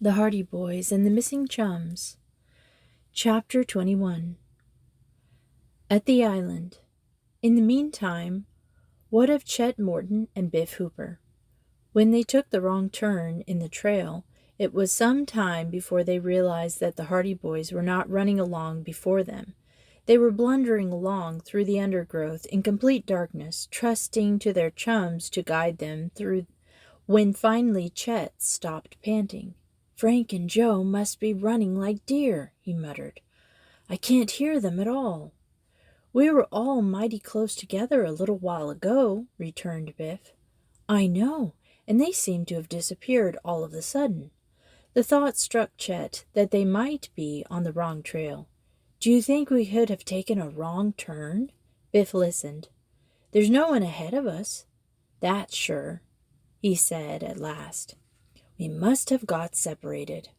The Hardy Boys and the Missing Chums. Chapter 21. At the island. In the meantime, what of Chet Morton and Biff Hooper? When they took the wrong turn in the trail, it was some time before they realized that the Hardy Boys were not running along before them. They were blundering along through the undergrowth in complete darkness, trusting to their chums to guide them through, when finally Chet stopped panting. "Frank and Joe must be running like deer," he muttered. "I can't hear them at all." "We were all mighty close together a little while ago," returned Biff. "I know, and they seem to have disappeared all of a sudden." The thought struck Chet that they might be on the wrong trail. "Do you think we could have taken a wrong turn?" Biff listened. "There's no one ahead of us." "That's sure," he said at last. "We must have got separated."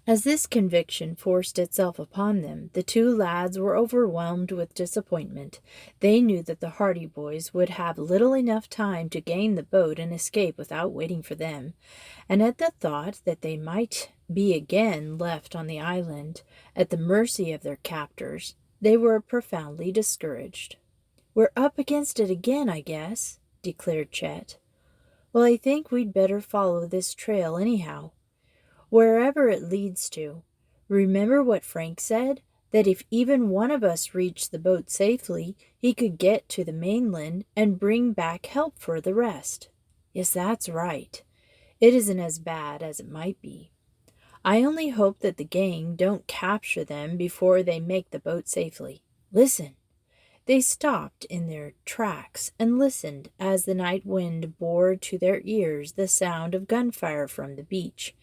As this conviction forced itself upon them, the two lads were overwhelmed with disappointment. They knew that the Hardy Boys would have little enough time to gain the boat and escape without waiting for them, and at the thought that they might be again left on the island at the mercy of their captors, they were profoundly discouraged. "We're up against it again, I guess," declared Chet. "Well, I think we'd better follow this trail anyhow, wherever it leads to. Remember what Frank said? That if even one of us reached the boat safely, he could get to the mainland and bring back help for the rest." "Yes, that's right. It isn't as bad as it might be. I only hope that the gang don't capture them before they make the boat safely. Listen." They stopped in their tracks and listened as the night wind bore to their ears the sound of gunfire from the beach.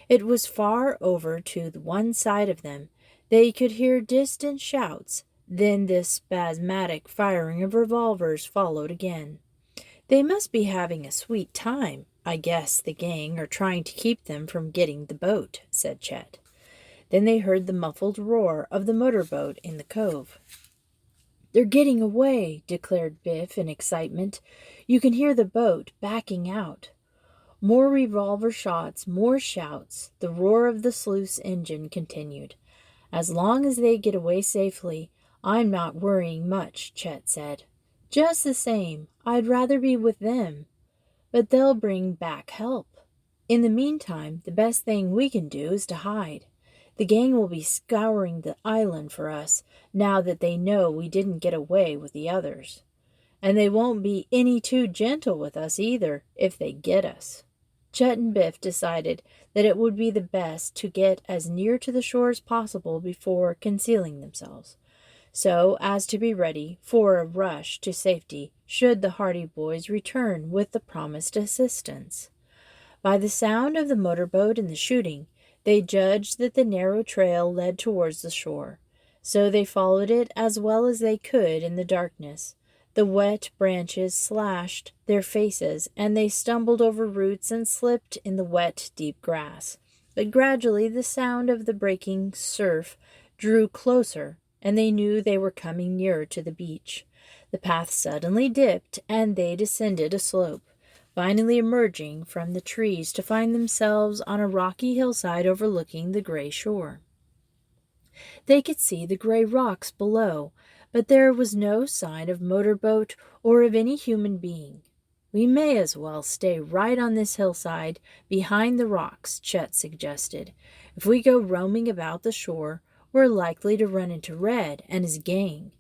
It was far over to the one side of them. They could hear distant shouts. Then this spasmodic firing of revolvers followed again. "They must be having a sweet time. I guess the gang are trying to keep them from getting the boat," said Chet. Then they heard the muffled roar of the motorboat in the cove. "They're getting away," declared Biff in excitement. "You can hear the boat backing out." More revolver shots, more shouts. The roar of the sluice engine continued. "As long as they get away safely, I'm not worrying much," Chet said. "Just the same, I'd rather be with them. But they'll bring back help. In the meantime, the best thing we can do is to hide. The gang will be scouring the island for us, now that they know we didn't get away with the others. And they won't be any too gentle with us either, if they get us." Chet and Biff decided that it would be the best to get as near to the shore as possible before concealing themselves, so as to be ready for a rush to safety should the Hardy Boys return with the promised assistance. By the sound of the motorboat and the shooting, they judged that the narrow trail led towards the shore, so they followed it as well as they could in the darkness. The wet branches slashed their faces, and they stumbled over roots and slipped in the wet, deep grass. But gradually the sound of the breaking surf drew closer, and they knew they were coming nearer to the beach. The path suddenly dipped, and they descended a slope, finally emerging from the trees to find themselves on a rocky hillside overlooking the gray shore. They could see the gray rocks below, but there was no sign of motorboat or of any human being. "We may as well stay right on this hillside behind the rocks," Chet suggested. "If we go roaming about the shore, we're likely to run into Red and his gang.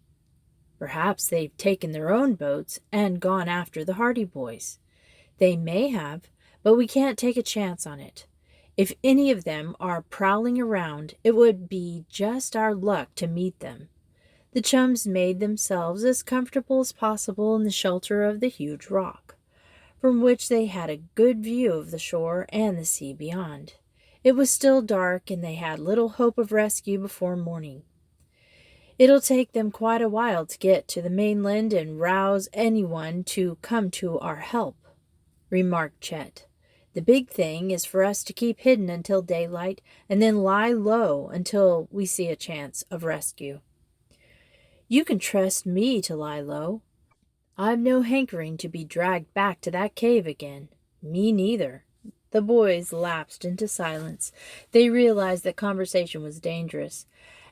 Perhaps they've taken their own boats and gone after the Hardy Boys." "They may have, but we can't take a chance on it. If any of them are prowling around, it would be just our luck to meet them." The chums made themselves as comfortable as possible in the shelter of the huge rock, from which they had a good view of the shore and the sea beyond. It was still dark, and they had little hope of rescue before morning. "It'll take them quite a while to get to the mainland and rouse anyone to come to our help," remarked Chet. "The big thing is for us to keep hidden until daylight and then lie low until we see a chance of rescue." "You can trust me to lie low. I've no hankering to be dragged back to that cave again." "Me neither." The boys lapsed into silence. They realized that conversation was dangerous.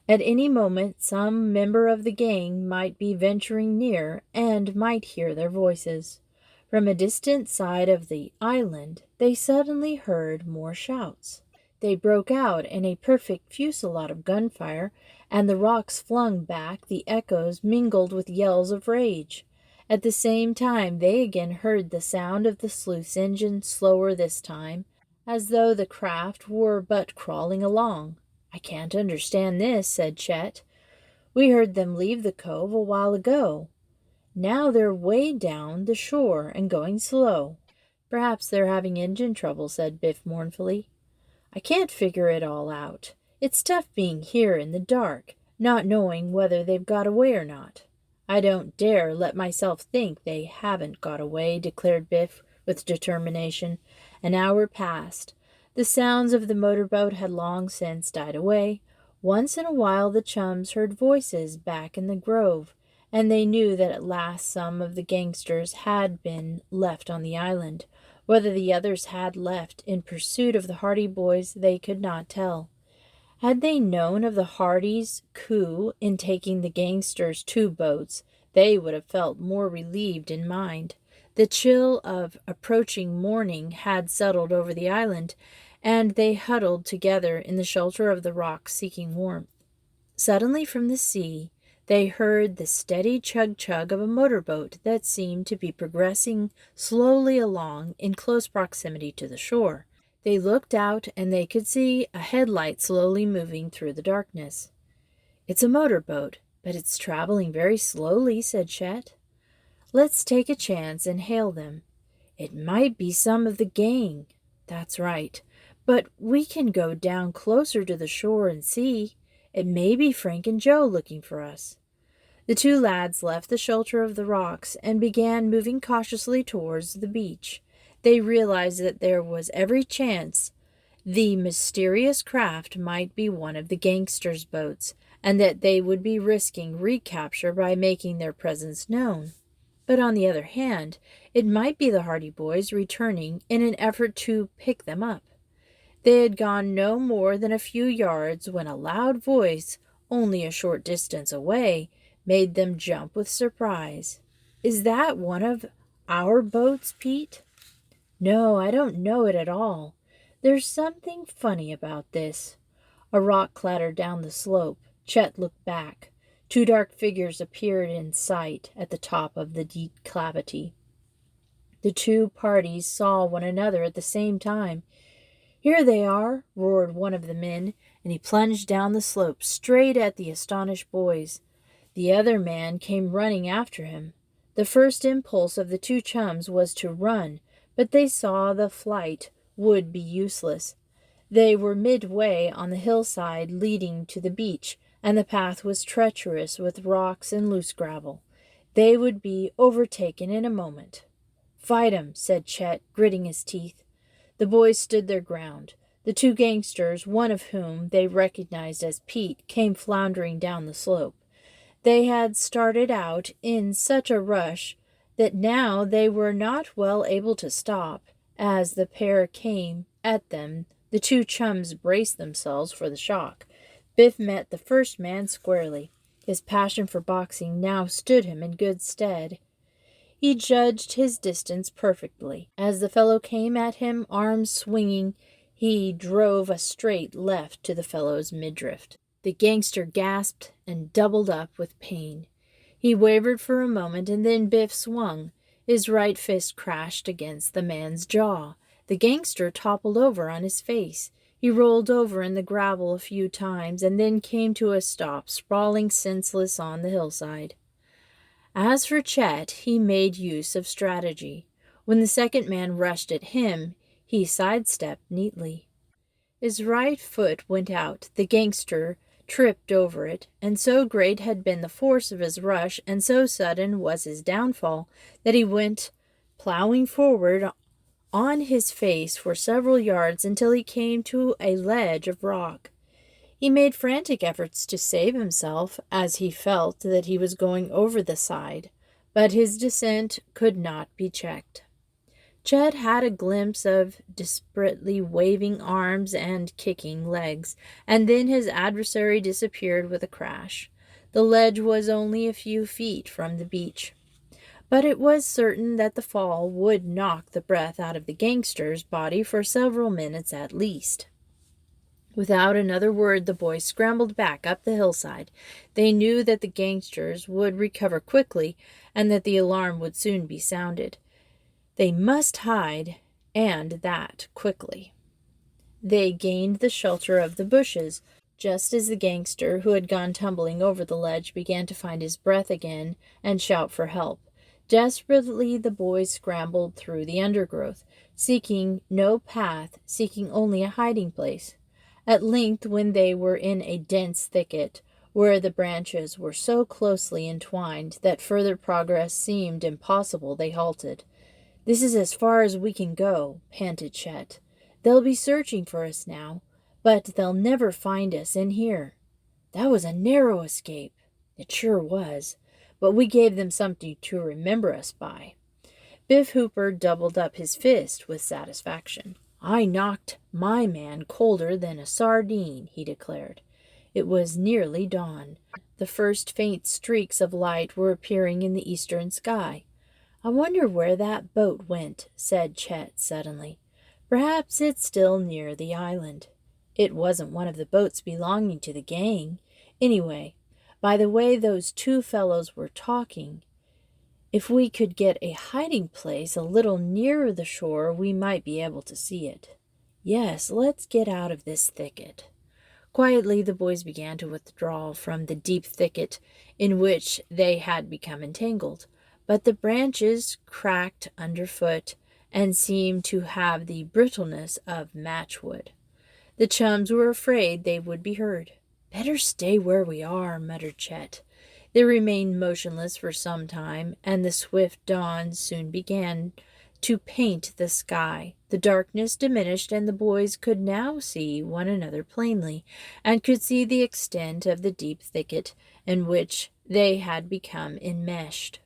At any moment, some member of the gang might be venturing near and might hear their voices. From a distant side of the island, they suddenly heard more shouts. They broke out in a perfect fusillade of gunfire, and the rocks flung back the echoes mingled with yells of rage. At the same time, they again heard the sound of the sluice engine, slower this time, as though the craft were but crawling along. "I can't understand this," said Chet. "We heard them leave the cove a while ago. Now they're way down the shore and going slow." "Perhaps they're having engine trouble," said Biff mournfully. "I can't figure it all out. It's tough being here in the dark, not knowing whether they've got away or not." "I don't dare let myself think they haven't got away," declared Biff with determination. An hour passed. The sounds of the motorboat had long since died away. Once in a while the chums heard voices back in the grove, and they knew that at last some of the gangsters had been left on the island. Whether the others had left in pursuit of the Hardy boys, they could not tell. Had they known of the Hardys' coup in taking the gangsters' two boats, they would have felt more relieved in mind. The chill of approaching morning had settled over the island, and they huddled together in the shelter of the rocks seeking warmth. Suddenly from the sea, they heard the steady chug-chug of a motorboat that seemed to be progressing slowly along in close proximity to the shore. They looked out, and they could see a headlight slowly moving through the darkness. "It's a motorboat, but it's traveling very slowly," said Chet. "Let's take a chance and hail them. It might be some of the gang." "That's right. But we can go down closer to the shore and see. It may be Frank and Joe looking for us." The two lads left the shelter of the rocks and began moving cautiously towards the beach. They realized that there was every chance the mysterious craft might be one of the gangsters' boats, and that they would be risking recapture by making their presence known. But on the other hand, it might be the Hardy boys returning in an effort to pick them up. They had gone no more than a few yards when a loud voice, only a short distance away, made them jump with surprise. "Is that one of our boats, Pete?" "No, I don't know it at all. There's something funny about this." A rock clattered down the slope. Chet looked back. Two dark figures appeared in sight at the top of the declivity. The two parties saw one another at the same time. "Here they are!" roared one of the men, and he plunged down the slope straight at the astonished boys. The other man came running after him. The first impulse of the two chums was to run, but they saw the flight would be useless. They were midway on the hillside leading to the beach, and the path was treacherous with rocks and loose gravel. They would be overtaken in a moment. "Fight 'em," said Chet, gritting his teeth. The boys stood their ground. The two gangsters, one of whom they recognized as Pete, came floundering down the slope. They had started out in such a rush that now they were not well able to stop. As the pair came at them, the two chums braced themselves for the shock. Biff met the first man squarely. His passion for boxing now stood him in good stead. He judged his distance perfectly. As the fellow came at him, arms swinging, he drove a straight left to the fellow's midriff. The gangster gasped and doubled up with pain. He wavered for a moment, and then Biff swung. His right fist crashed against the man's jaw. The gangster toppled over on his face. He rolled over in the gravel a few times, and then came to a stop, sprawling senseless on the hillside. As for Chet, he made use of strategy. When the second man rushed at him, he sidestepped neatly. His right foot went out. The gangster tripped over it, and so great had been the force of his rush, and so sudden was his downfall, that he went plowing forward on his face for several yards until he came to a ledge of rock. He made frantic efforts to save himself, as he felt that he was going over the side, but his descent could not be checked. Chet had a glimpse of desperately waving arms and kicking legs, and then his adversary disappeared with a crash. The ledge was only a few feet from the beach, but it was certain that the fall would knock the breath out of the gangster's body for several minutes at least. Without another word, the boys scrambled back up the hillside. They knew that the gangsters would recover quickly and that the alarm would soon be sounded. They must hide, and that quickly. They gained the shelter of the bushes, just as the gangster who had gone tumbling over the ledge began to find his breath again and shout for help. Desperately, the boys scrambled through the undergrowth, seeking no path, seeking only a hiding place. At length, when they were in a dense thicket, where the branches were so closely entwined that further progress seemed impossible, they halted. "This is as far as we can go," panted Chet. "They'll be searching for us now, but they'll never find us in here. That was a narrow escape." "It sure was, but we gave them something to remember us by." Biff Hooper doubled up his fist with satisfaction. "I knocked my man colder than a sardine," he declared. It was nearly dawn. The first faint streaks of light were appearing in the eastern sky. "I wonder where that boat went," said Chet suddenly. "Perhaps it's still near the island." It wasn't one of the boats belonging to the gang. Anyway, by the way those two fellows were talking, if we could get a hiding place a little nearer the shore, we might be able to see it. "Yes, let's get out of this thicket." Quietly, the boys began to withdraw from the deep thicket in which they had become entangled, but the branches cracked underfoot and seemed to have the brittleness of matchwood. The chums were afraid they would be heard. "Better stay where we are," muttered Chet. They remained motionless for some time, and the swift dawn soon began to paint the sky. The darkness diminished, and the boys could now see one another plainly, and could see the extent of the deep thicket in which they had become enmeshed.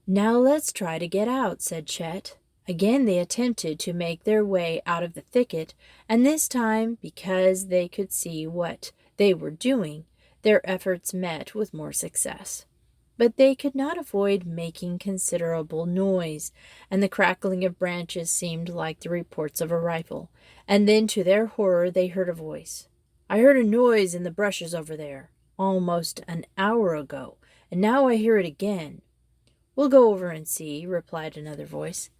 "Now let's try to get out," said Chet. Again they attempted to make their way out of the thicket, and this time, because they could see what they were doing, their efforts met with more success. But they could not avoid making considerable noise, and the crackling of branches seemed like the reports of a rifle. And then, to their horror, they heard a voice. "I heard a noise in the bushes over there almost an hour ago, and now I hear it again." "We'll go over and see," replied another voice.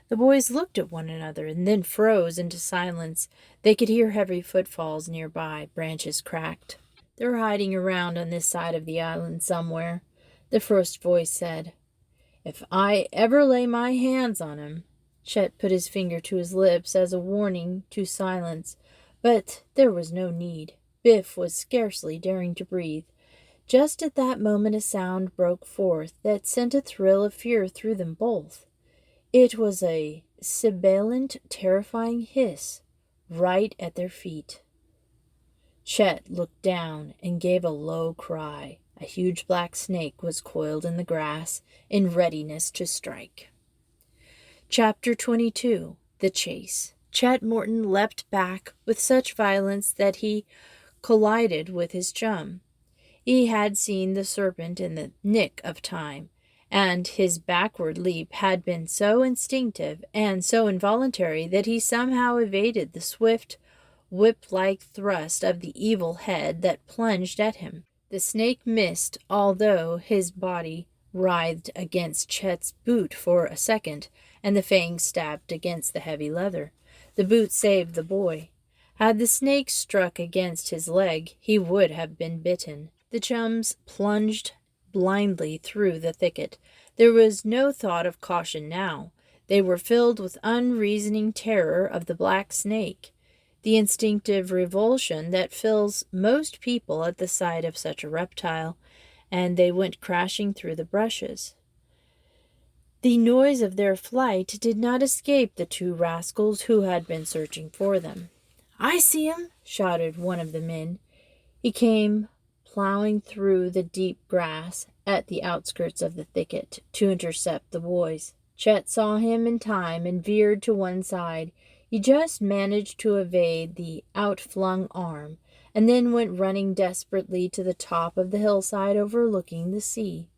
The boys looked at one another and then froze into silence. They could hear heavy footfalls nearby. Branches cracked. "They're hiding around on this side of the island somewhere," the first voice said. "If I ever lay my hands on him—" Chet put his finger to his lips as a warning to silence, but there was no need. Biff was scarcely daring to breathe. Just at that moment a sound broke forth that sent a thrill of fear through them both. It was a sibilant, terrifying hiss right at their feet. Chet looked down and gave a low cry. A huge black snake was coiled in the grass in readiness to strike. Chapter 22. The Chase. Chet Morton leapt back with such violence that he collided with his chum. He had seen the serpent in the nick of time, and his backward leap had been so instinctive and so involuntary that he somehow evaded the swift, whip-like thrust of the evil head that plunged at him. The snake missed, although his body writhed against Chet's boot for a second, and the fangs stabbed against the heavy leather. The boot saved the boy. Had the snake struck against his leg, he would have been bitten. The chums plunged blindly through the thicket. There was no thought of caution now. They were filled with unreasoning terror of the black snake, the instinctive revulsion that fills most people at the sight of such a reptile, and they went crashing through the brushes. The noise of their flight did not escape the two rascals who had been searching for them. "I see him!" shouted one of the men. He came plowing through the deep grass at the outskirts of the thicket to intercept the boys. Chet saw him in time and veered to one side. He just managed to evade the outflung arm, and then went running desperately to the top of the hillside overlooking the sea.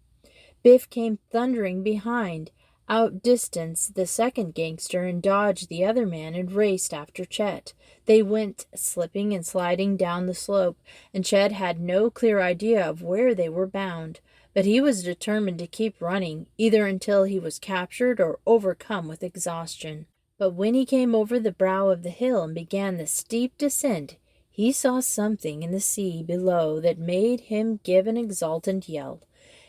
Biff came thundering behind, outdistanced the second gangster, and dodged the other man and raced after Chet. They went slipping and sliding down the slope, and Chet had no clear idea of where they were bound, but he was determined to keep running, either until he was captured or overcome with exhaustion. But when he came over the brow of the hill and began the steep descent, he saw something in the sea below that made him give an exultant yell.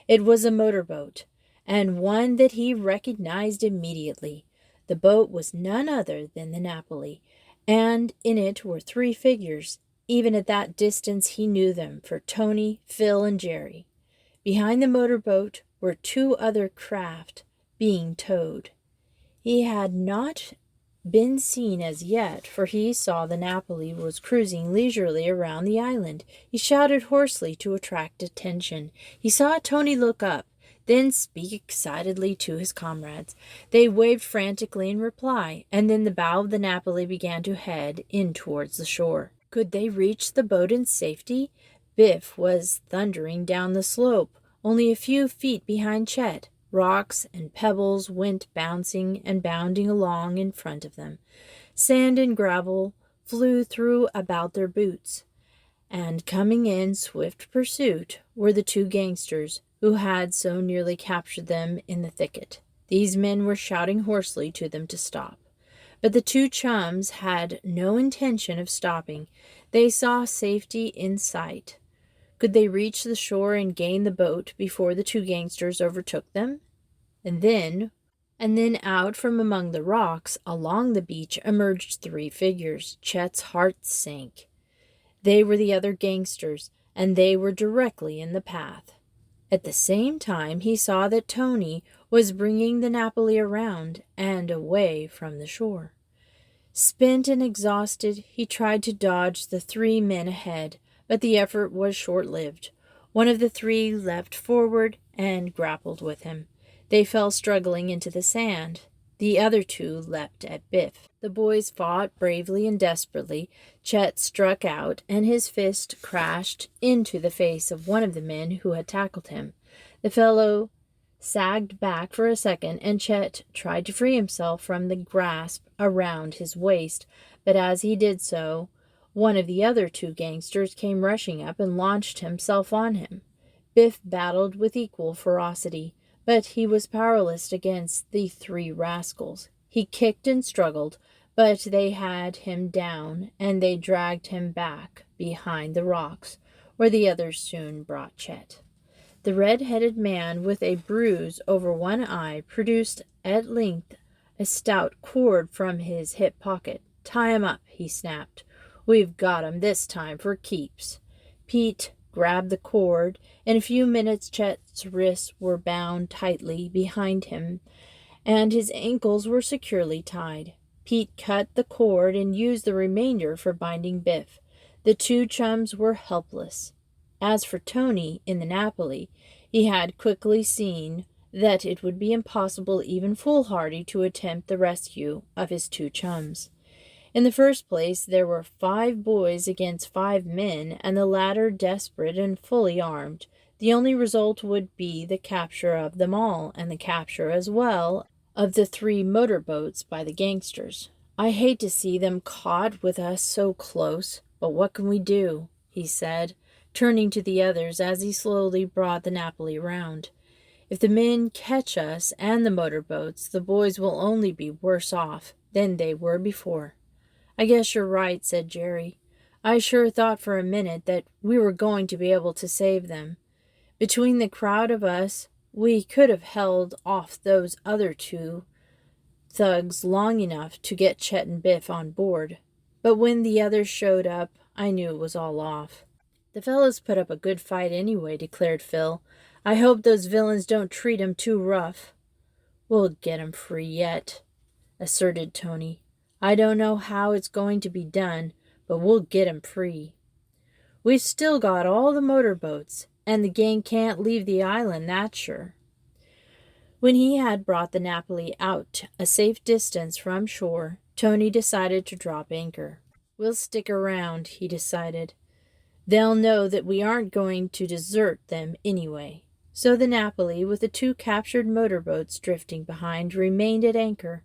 It was a motorboat, and one that he recognized immediately. The boat was none other than the Napoli, and in it were three figures. Even at that distance he knew them for Tony, Phil, and Jerry. Behind the motorboat were two other craft being towed. He had not been seen as yet, for he saw the Napoli was cruising leisurely around the island. He shouted hoarsely to attract attention. He saw Tony look up, then speak excitedly to his comrades. They waved frantically in reply, and then the bow of the Napoli began to head in towards the shore. Could they reach the boat in safety? Biff was thundering down the slope, only a few feet behind Chet. Rocks and pebbles went bouncing and bounding along in front of them. Sand and gravel flew through about their boots. And coming in swift pursuit were the two gangsters who had so nearly captured them in the thicket. These men were shouting hoarsely to them to stop. But the two chums had no intention of stopping. They saw safety in sight. Could they reach the shore and gain the boat before the two gangsters overtook them? And then out from among the rocks along the beach emerged three figures. Chet's heart sank. They were the other gangsters, and they were directly in the path. At the same time, he saw that Tony was bringing the Napoli around and away from the shore. Spent and exhausted, he tried to dodge the three men ahead, but the effort was short-lived. One of the three leapt forward and grappled with him. They fell struggling into the sand. The other two leapt at Biff. The boys fought bravely and desperately. Chet struck out, and his fist crashed into the face of one of the men who had tackled him. The fellow sagged back for a second, and Chet tried to free himself from the grasp around his waist, but as he did so, one of the other two gangsters came rushing up and launched himself on him. Biff battled with equal ferocity, but he was powerless against the three rascals. He kicked and struggled, but they had him down, and they dragged him back behind the rocks, where the others soon brought Chet. The red-headed man with a bruise over one eye produced at length a stout cord from his hip pocket. "Tie him up," he snapped. "We've got him this time for keeps." Pete grabbed the cord. In a few minutes Chet's wrists were bound tightly behind him, and his ankles were securely tied. Pete cut the cord and used the remainder for binding Biff. The two chums were helpless. As for Tony in the Napoli, he had quickly seen that it would be impossible even foolhardy to attempt the rescue of his two chums. In the first place, there were 5 boys against 5 men, and the latter desperate and fully armed. The only result would be the capture of them all, and the capture as well of the 3 motorboats by the gangsters. "I hate to see them caught with us so close, but what can we do?" he said, turning to the others as he slowly brought the Napoli round. "If the men catch us and the motorboats, the boys will only be worse off than they were before." "I guess you're right," said Jerry. "I sure thought for a minute that we were going to be able to save them. Between the crowd of us, we could have held off those other 2 thugs long enough to get Chet and Biff on board. But when the others showed up, I knew it was all off." "The fellows put up a good fight anyway," declared Phil. "I hope those villains don't treat 'em too rough." "We'll get 'em free yet," asserted Tony. "I don't know how it's going to be done, but we'll get 'em free. We've still got all the motorboats, and the gang can't leave the island, that's sure." When he had brought the Napoli out a safe distance from shore, Tony decided to drop anchor. "We'll stick around," he decided. "They'll know that we aren't going to desert them anyway." So the Napoli, with the two captured motorboats drifting behind, remained at anchor,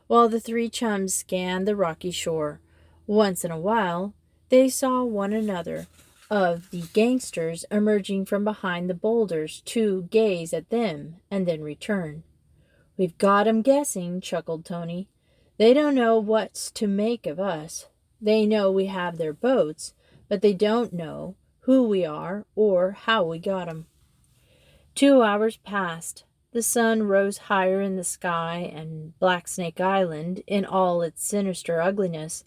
while the three chums scanned the rocky shore. Once in a while, they saw one another of the gangsters emerging from behind the boulders to gaze at them and then return. "We've got 'em guessing," chuckled Tony. "They don't know what's to make of us. They know we have their boats, but they don't know who we are or how we got 'em." 2 hours passed. The sun rose higher in the sky, and Black Snake Island, in all its sinister ugliness,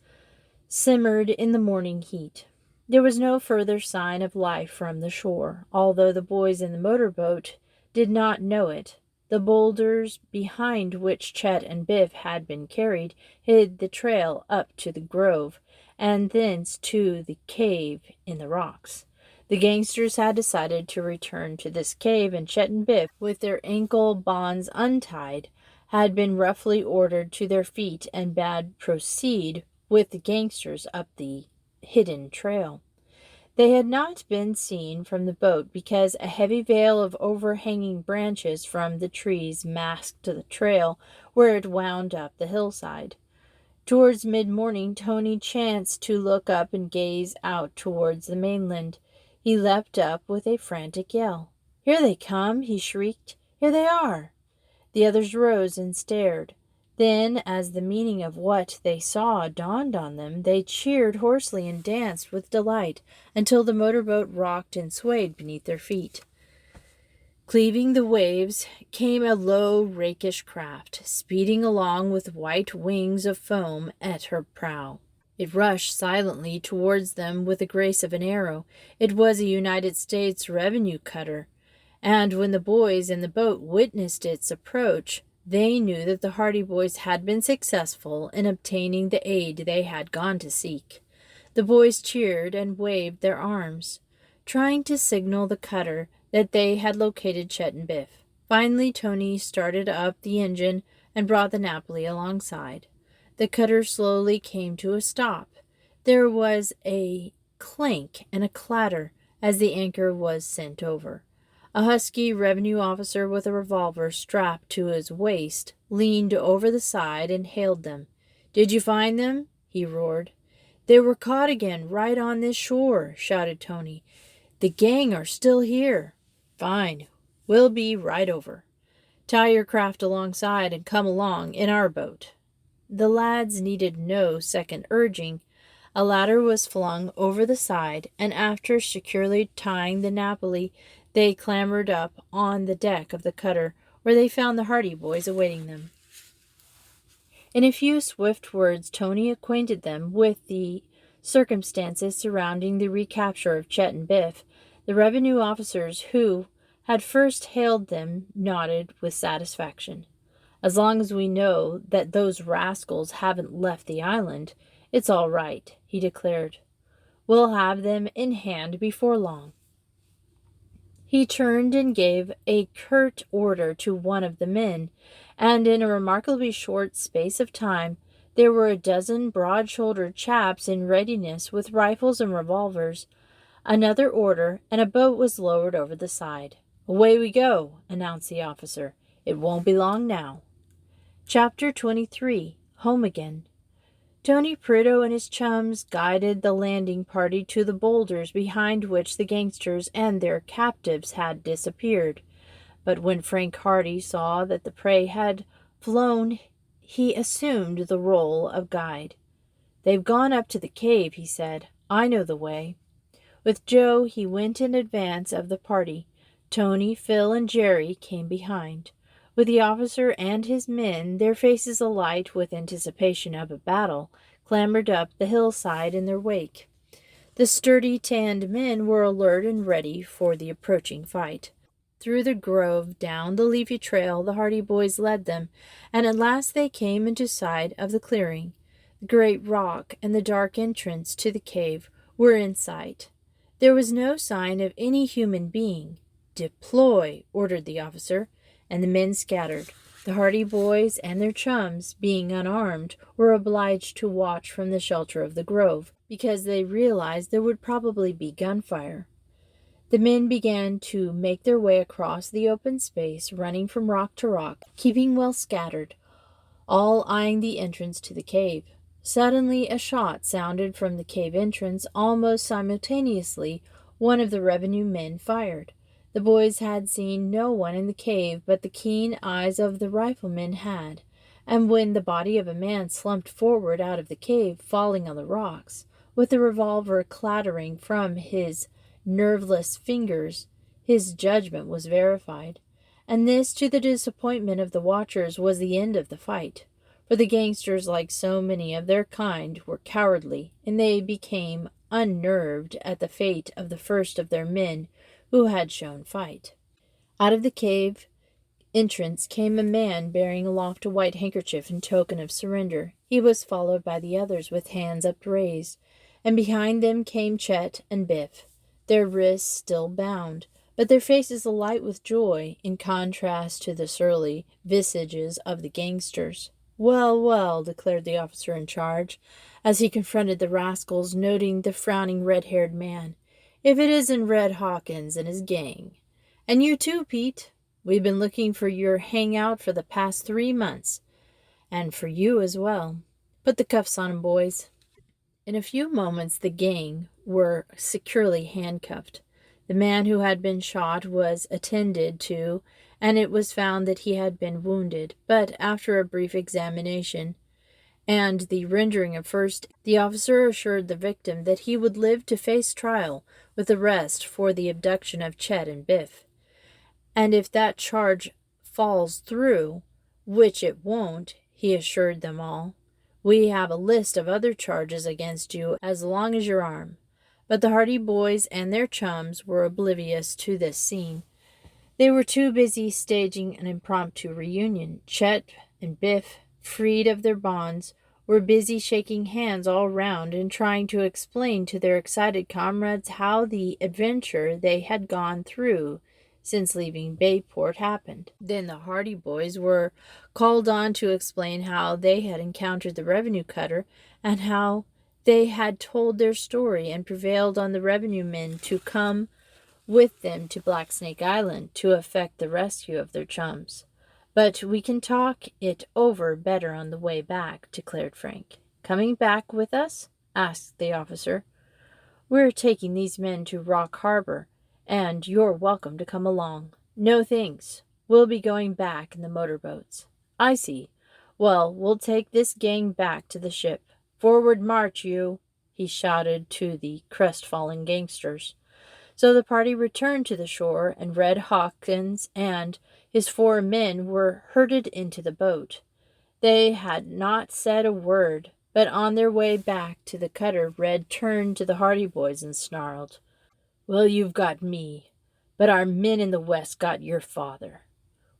simmered in the morning heat. There was no further sign of life from the shore, although the boys in the motorboat did not know it. The boulders behind which Chet and Biff had been carried hid the trail up to the grove, and thence to the cave in the rocks. The gangsters had decided to return to this cave, and Chet and Biff, with their ankle bonds untied, had been roughly ordered to their feet and bade proceed with the gangsters up the hidden trail. They had not been seen from the boat because a heavy veil of overhanging branches from the trees masked the trail where it wound up the hillside. Towards mid-morning, Tony chanced to look up and gaze out towards the mainland. He leapt up with a frantic yell. "Here they come!" he shrieked. "Here they are!" The others rose and stared. Then, as the meaning of what they saw dawned on them, they cheered hoarsely and danced with delight until the motorboat rocked and swayed beneath their feet. Cleaving the waves came a low, rakish craft, speeding along with white wings of foam at her prow. It rushed silently towards them with the grace of an arrow. It was a United States revenue cutter, and when the boys in the boat witnessed its approach, they knew that the Hardy Boys had been successful in obtaining the aid they had gone to seek. The boys cheered and waved their arms, trying to signal the cutter that they had located Chet and Biff. Finally, Tony started up the engine and brought the Napoli alongside. The cutter slowly came to a stop. There was a clank and a clatter as the anchor was sent over. A husky revenue officer with a revolver strapped to his waist leaned over the side and hailed them. "Did you find them?" he roared. "They were caught again, right on this shore," shouted Tony. "The gang are still here." "Fine. We'll be right over. Tie your craft alongside and come along in our boat." The lads needed no second urging. A ladder was flung over the side, and after securely tying the Napoli, they clambered up on the deck of the cutter, where they found the Hardy Boys awaiting them. In a few swift words, Tony acquainted them with the circumstances surrounding the recapture of Chet and Biff. The revenue officers who had first hailed them nodded with satisfaction. "As long as we know that those rascals haven't left the island, it's all right," he declared. "We'll have them in hand before long." He turned and gave a curt order to one of the men, and in a remarkably short space of time there were a dozen broad-shouldered chaps in readiness with rifles and revolvers. Another order, and a boat was lowered over the side. "Away we go," announced the officer. "It won't be long now." Chapter 23. Home Again. Tony Pritto and his chums guided the landing party to the boulders behind which the gangsters and their captives had disappeared. But when Frank Hardy saw that the prey had flown, he assumed the role of guide. "They've gone up to the cave," he said. "I know the way." With Joe, he went in advance of the party. Tony, Phil, and Jerry came behind. With the officer and his men, their faces alight with anticipation of a battle, clambered up the hillside in their wake. The sturdy, tanned men were alert and ready for the approaching fight. Through the grove, down the leafy trail, the Hardy Boys led them, and at last they came into sight of the clearing. The great rock and the dark entrance to the cave were in sight. There was no sign of any human being. "Deploy," ordered the officer, and the men scattered. The Hardy Boys and their chums, being unarmed, were obliged to watch from the shelter of the grove, because they realized there would probably be gunfire. The men began to make their way across the open space, running from rock to rock, keeping well scattered, all eyeing the entrance to the cave. Suddenly a shot sounded from the cave entrance. Almost simultaneously, one of the revenue men fired. The boys had seen no one in the cave, but the keen eyes of the riflemen had, and when the body of a man slumped forward out of the cave, falling on the rocks, with the revolver clattering from his nerveless fingers, his judgment was verified. And this, to the disappointment of the watchers, was the end of the fight. For the gangsters, like so many of their kind, were cowardly, and they became unnerved at the fate of the first of their men who had shown fight. Out of the cave entrance came a man bearing aloft a white handkerchief in token of surrender. He was followed by the others with hands upraised, and behind them came Chet and Biff, their wrists still bound, but their faces alight with joy, in contrast to the surly visages of the gangsters. "Well, well," declared the officer in charge, as he confronted the rascals, noting the frowning red-haired man, "if it isn't Red Hawkins and his gang. And you too, Pete. We've been looking for your hangout for the past 3 months, and for you as well. Put the cuffs on 'em, boys." In a few moments the gang were securely handcuffed. The man who had been shot was attended to, and it was found that he had been wounded, but after a brief examination and the rendering of first, the officer assured the victim that he would live to face trial with arrest for the abduction of Chet and Biff. And if that charge falls through, which it won't, he assured them all, we have a list of other charges against you as long as your arm. But the Hardy Boys and their chums were oblivious to this scene. They were too busy staging an impromptu reunion. Chet and Biff, freed of their bonds, were busy shaking hands all round and trying to explain to their excited comrades how the adventure they had gone through since leaving Bayport happened. Then the Hardy Boys were called on to explain how they had encountered the revenue cutter and how they had told their story and prevailed on the revenue men to come with them to Black Snake Island to effect the rescue of their chums. "But we can talk it over better on the way back," declared Frank. "Coming back with us?" asked the officer. "We're taking these men to Rock Harbor, and you're welcome to come along." "No, thanks. We'll be going back in the motorboats." "I see. Well, we'll take this gang back to the ship. Forward march, you!" he shouted to the crestfallen gangsters. So the party returned to the shore, and Red Hawkins and his 4 men were herded into the boat. They had not said a word, but on their way back to the cutter, Red turned to the Hardy Boys and snarled, "Well, you've got me, but our men in the West got your father.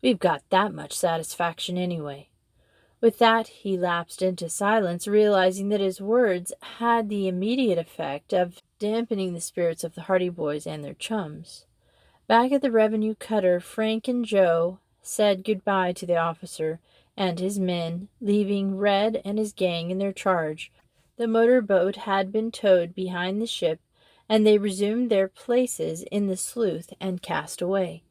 We've got that much satisfaction anyway." With that, he lapsed into silence, realizing that his words had the immediate effect of dampening the spirits of the Hardy Boys and their chums. Back at the revenue cutter, Frank and Joe said goodbye to the officer and his men, leaving Red and his gang in their charge. The motorboat had been towed behind the ship, and they resumed their places in the sloop and cast away.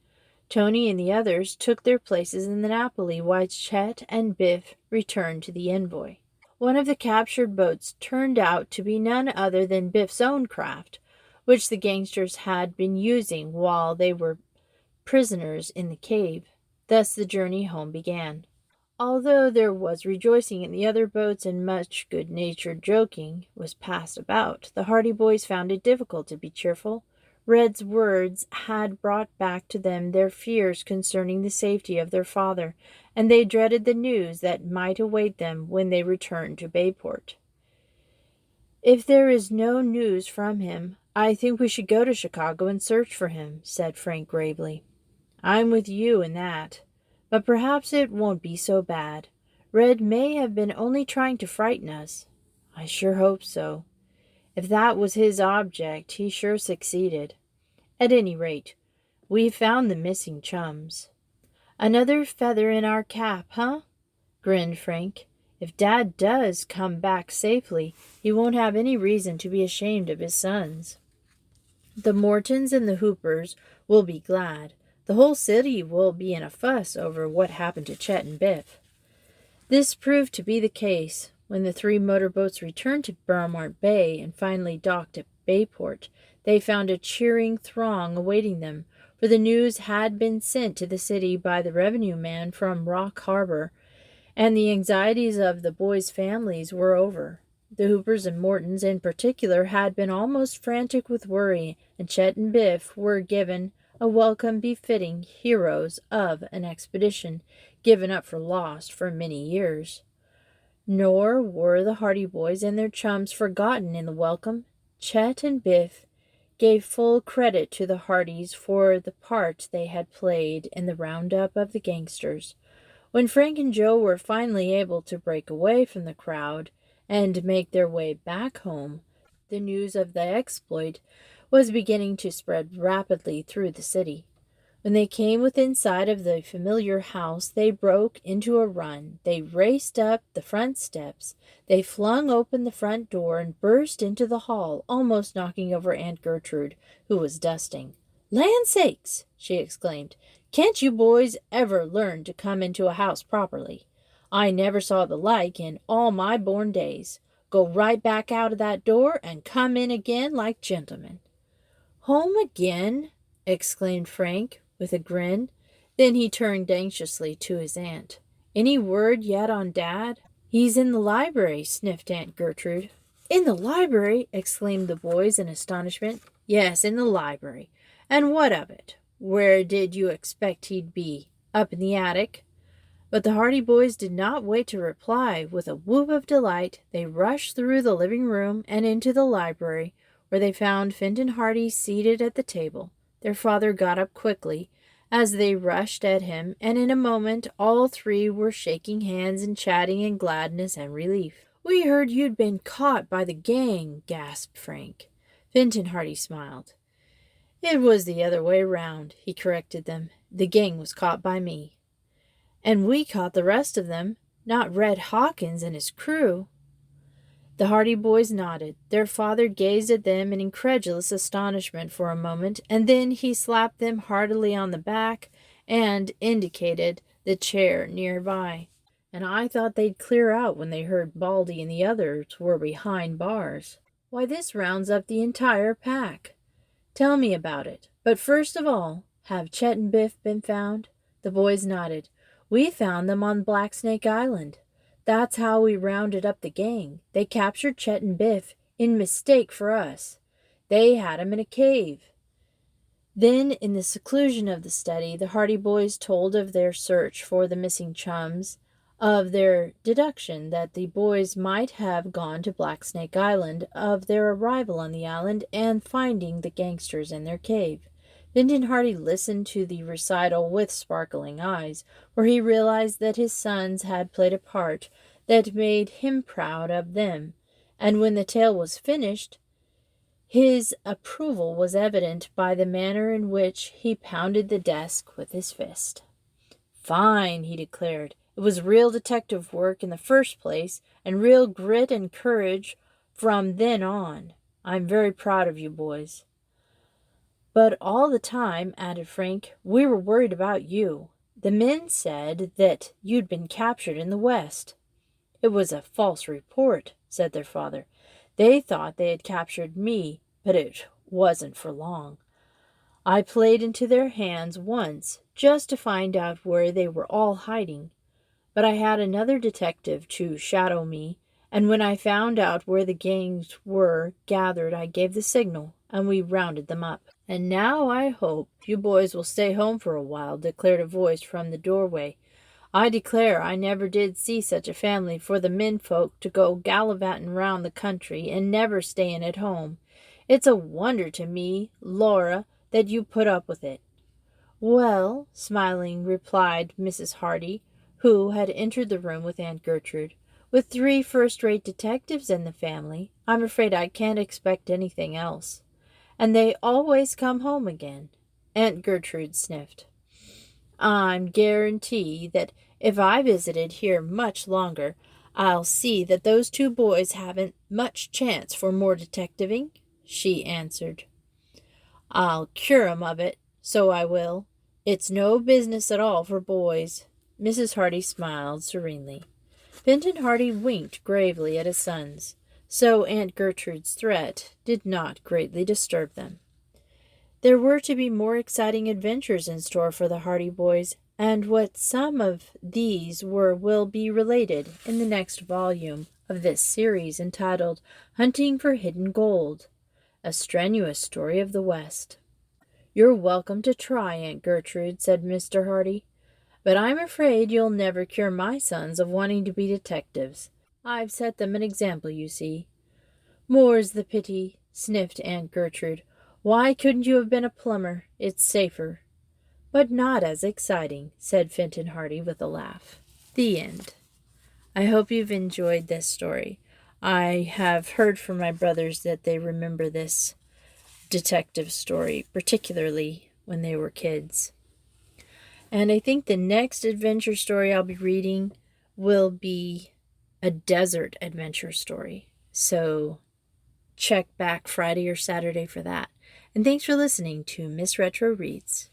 Tony and the others took their places in the Napoli, while Chet and Biff returned to the Envoy. One of the captured boats turned out to be none other than Biff's own craft, which the gangsters had been using while they were prisoners in the cave. Thus the journey home began. Although there was rejoicing in the other boats and much good-natured joking was passed about, the Hardy Boys found it difficult to be cheerful. Red's words had brought back to them their fears concerning the safety of their father, and they dreaded the news that might await them when they returned to Bayport. "If there is no news from him, I think we should go to Chicago and search for him," said Frank gravely. "I'm with you in that, but perhaps it won't be so bad. Red may have been only trying to frighten us." "I sure hope so. If that was his object, he sure succeeded. At any rate, we've found the missing chums." "Another feather in our cap, huh?" grinned Frank. "If Dad does come back safely, he won't have any reason to be ashamed of his sons. The Mortons and the Hoopers will be glad. The whole city will be in a fuss over what happened to Chet and Biff." This proved to be the case. When the three motorboats returned to Beaumont Bay and finally docked at Bayport, they found a cheering throng awaiting them, for the news had been sent to the city by the revenue man from Rock Harbor, and the anxieties of the boys' families were over. The Hoopers and Mortons in particular had been almost frantic with worry, and Chet and Biff were given a welcome befitting heroes of an expedition given up for lost for many years. Nor were the Hardy Boys and their chums forgotten in the welcome. Chet and Biff gave full credit to the Hardys for the part they had played in the roundup of the gangsters. When Frank and Joe were finally able to break away from the crowd and make their way back home, the news of the exploit was beginning to spread rapidly through the city. When they came within sight of the familiar house, they broke into a run. They raced up the front steps. They flung open the front door and burst into the hall, almost knocking over Aunt Gertrude, who was dusting. "Land sakes!" she exclaimed. "Can't you boys ever learn to come into a house properly? I never saw the like in all my born days. Go right back out of that door and come in again like gentlemen." "Home again?" exclaimed Frank, with a grin. Then he turned anxiously to his aunt. "Any word yet on Dad?" "He's in the library," sniffed Aunt Gertrude. "In the library!" exclaimed the boys in astonishment. "Yes, in the library. And what of it? Where did you expect he'd be? Up in the attic?" But the Hardy Boys did not wait to reply. With a whoop of delight, they rushed through the living room and into the library, where they found Fenton Hardy seated at the table. Their father got up quickly as they rushed at him, and in a moment all three were shaking hands and chatting in gladness and relief. "We heard you'd been caught by the gang," gasped Frank. Fenton Hardy smiled. "It was the other way round," he corrected them. "The gang was caught by me." "And we caught the rest of them, not Red Hawkins and his crew." The Hardy Boys nodded. Their father gazed at them in incredulous astonishment for a moment, and then he slapped them heartily on the back and indicated the chair nearby. "And I thought they'd clear out when they heard Baldy and the others were behind bars. Why, this rounds up the entire pack. Tell me about it. But first of all, have Chet and Biff been found?" The boys nodded. "We found them on Black Snake Island. That's how we rounded up the gang. They captured Chet and Biff in mistake for us. They had 'em in a cave." Then, in the seclusion of the study, the Hardy Boys told of their search for the missing chums, of their deduction that the boys might have gone to Black Snake Island, of their arrival on the island, and finding the gangsters in their cave. Fenton Hardy listened to the recital with sparkling eyes, for he realized that his sons had played a part that made him proud of them, and when the tale was finished, his approval was evident by the manner in which he pounded the desk with his fist. "Fine," he declared. "It was real detective work in the first place, and real grit and courage from then on. I'm very proud of you boys." "But all the time," added Frank, "we were worried about you. The men said that you'd been captured in the West." "It was a false report," said their father. "They thought they had captured me, but it wasn't for long. I played into their hands once, just to find out where they were all hiding. But I had another detective to shadow me, and when I found out where the gangs were gathered, I gave the signal, and we rounded them up." "And now I hope you boys will stay home for a while," declared a voice from the doorway. "I declare I never did see such a family for the men folk to go gallivanting round the country and never staying at home. It's a wonder to me, Laura, that you put up with it." "Well," smiling, replied Mrs. Hardy, who had entered the room with Aunt Gertrude, "with 3 first-rate detectives in the family, I'm afraid I can't expect anything else. And they always come home again." Aunt Gertrude sniffed. I'm guarantee that if I visited here much longer, I'll see that those two boys haven't much chance for more detectiving, she answered. I'll cure 'em of it, so I will. It's no business at all for boys. Mrs. Hardy smiled serenely. Benton Hardy winked gravely at his sons, so Aunt Gertrude's threat did not greatly disturb them. There were to be more exciting adventures in store for the Hardy boys, and what some of these were will be related in the next volume of this series entitled Hunting for Hidden Gold, a strenuous story of the West. You're welcome to try, Aunt Gertrude, said Mr. Hardy, but I'm afraid you'll never cure my sons of wanting to be detectives. I've set them an example, you see. More's the pity, sniffed Aunt Gertrude. Why couldn't you have been a plumber? It's safer. But not as exciting, said Fenton Hardy with a laugh. The end. I hope you've enjoyed this story. I have heard from my brothers that they remember this detective story, particularly when they were kids. And I think the next adventure story I'll be reading will be a desert adventure story. So check back Friday or Saturday for that. And thanks for listening to Miss Retro Reads.